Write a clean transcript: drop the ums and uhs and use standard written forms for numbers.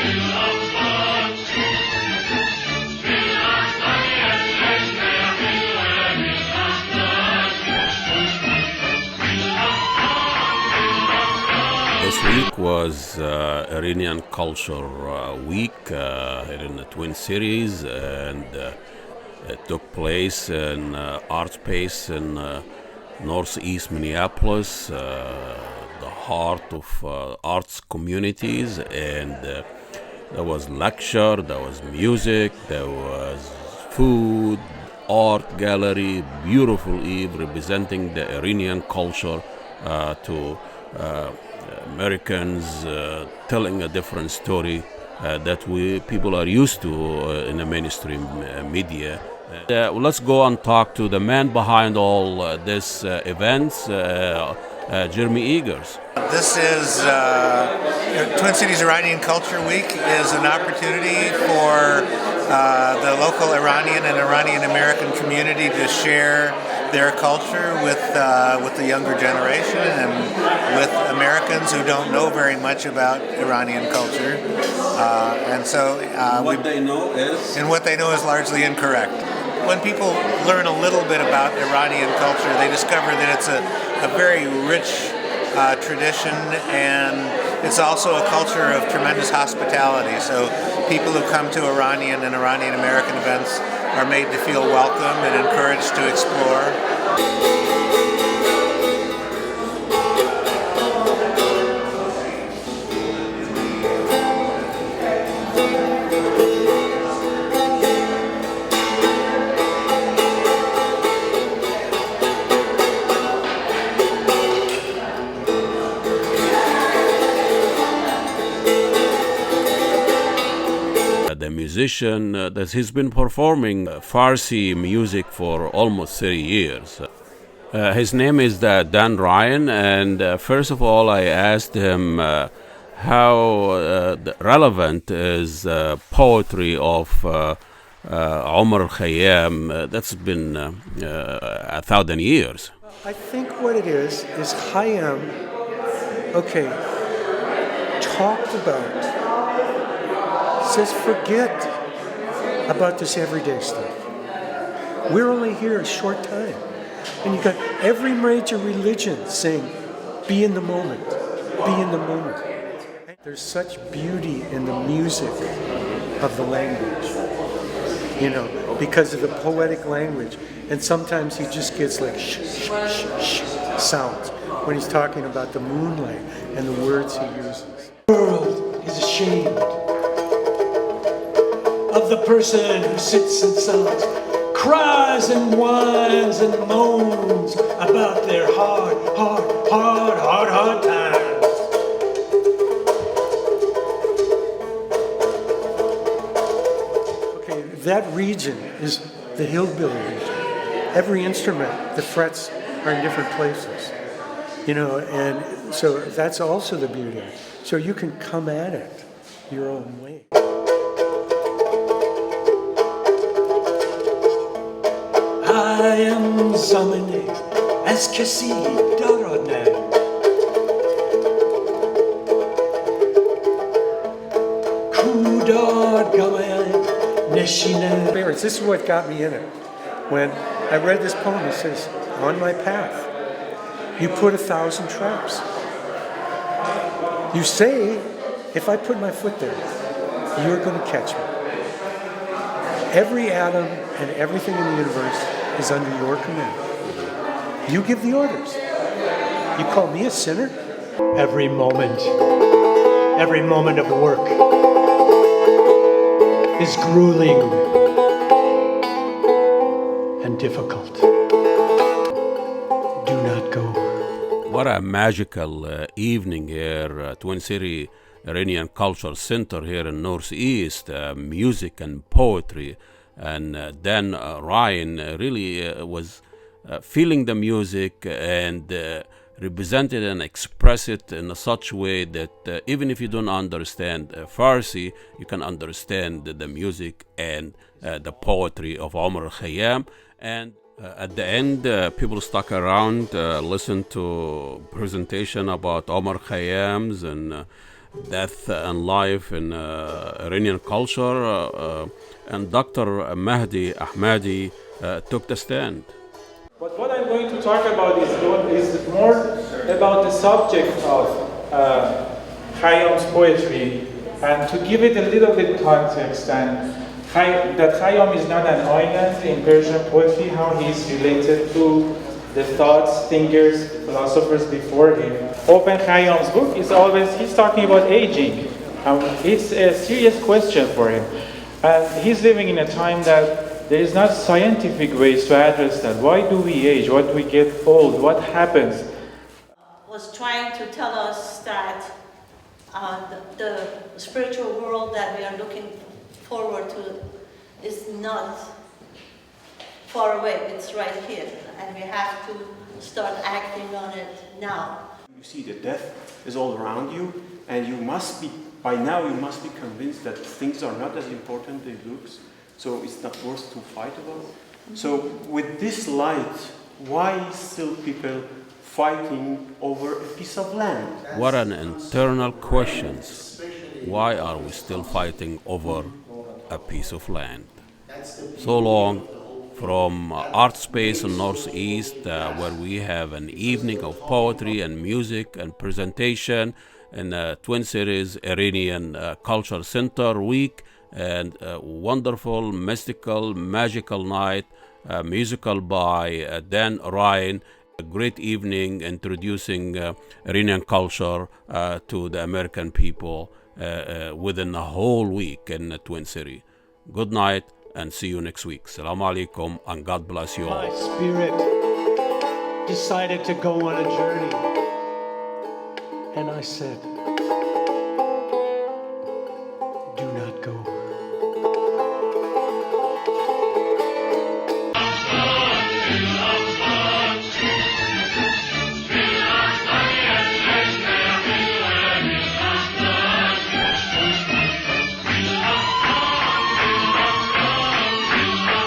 This week was Iranian Culture Week here in the Twin Cities, and it took place in Art Space in northeast Minneapolis, the heart of arts communities. And there was lecture, there was music, there was food, art gallery, beautiful eve representing the Iranian culture to Americans, telling a different story that we people are used to in the mainstream media. Let's go and talk to the man behind all this events, Jeremy Eagers. This is Twin Cities Iranian Culture Week is an opportunity for the local Iranian and Iranian American community to share their culture with the younger generation and with Americans who don't know very much about Iranian culture, and so What they know is largely incorrect. When people learn a little bit about Iranian culture, they discover that it's a very rich tradition, and it's also a culture of tremendous hospitality. So people who come to Iranian and Iranian American events are made to feel welcome and encouraged to explore. The musician that he's been performing Farsi music for almost 30 years. His name is Dan Ryan, and first of all, I asked him how relevant is poetry of Omar Khayyam that's been 1,000 years. I think what it is Khayyam, talked about, says forget about this everyday stuff. We're only here a short time. And you got every major religion saying, be in the moment, be in the moment. There's such beauty in the music of the language, because of the poetic language. And sometimes he just gets like sounds when he's talking about the moonlight and the words he uses. The world is ashamed of the person who sits in silence, cries and whines and moans about their hard times. Okay, that region is the hillbilly region. Every instrument, the frets are in different places, and so that's also the beauty. So you can come at it your own way. I am zamane as kesi daranam. Kudar gamay neshine. This is what got me in it. When I read this poem, it says, on my path, you put 1,000 traps. You say, if I put my foot there, you're going to catch me. Every atom and everything in the universe is under your command. You give the orders. You call me a sinner? Every moment of work is grueling and difficult. Do not go. What a magical evening here, Twin City Iranian Culture Center here in Northeast, music and poetry. And Dan Ryan really was feeling the music and represented and expressed it in such a way that even if you don't understand Farsi, you can understand the music and the poetry of Omar Khayyam. And at the end, people stuck around, listened to presentation about Omar Khayyam's and Death and Life in Iranian Culture, and Dr. Mahdi Ahmadi took the stand. But what I'm going to talk about is more about the subject of Khayyam's poetry, and to give it a little bit context, and that Khayyam is not an island in Persian poetry, how he is related to the thoughts, thinkers, philosophers before him. Open Khayyam's book is always, he's talking about aging. It's a serious question for him. And he's living in a time that there is not scientific ways to address that. Why do we age? Why do we get old? What happens? Was trying to tell us that the spiritual world that we are looking forward to is not far away, it's right here, and we have to start acting on it now. You see that death is all around you, and you must be, by now you must be convinced that things are not as important as they look, so it's not worth to fight about. So with this light, why still people fighting over a piece of land? What an internal question. Why are we still fighting over a piece of land? So long from art space in Northeast, where we have an evening of poetry and music and presentation in Twin Cities Iranian Culture Center week, and a wonderful, mystical, magical night, musical by Dan Ryan. A great evening introducing Iranian culture to the American people within the whole week in the Twin City. Good night and see you next week. Assalamu alaikum and God bless you all. My spirit decided to go on a journey. And I said,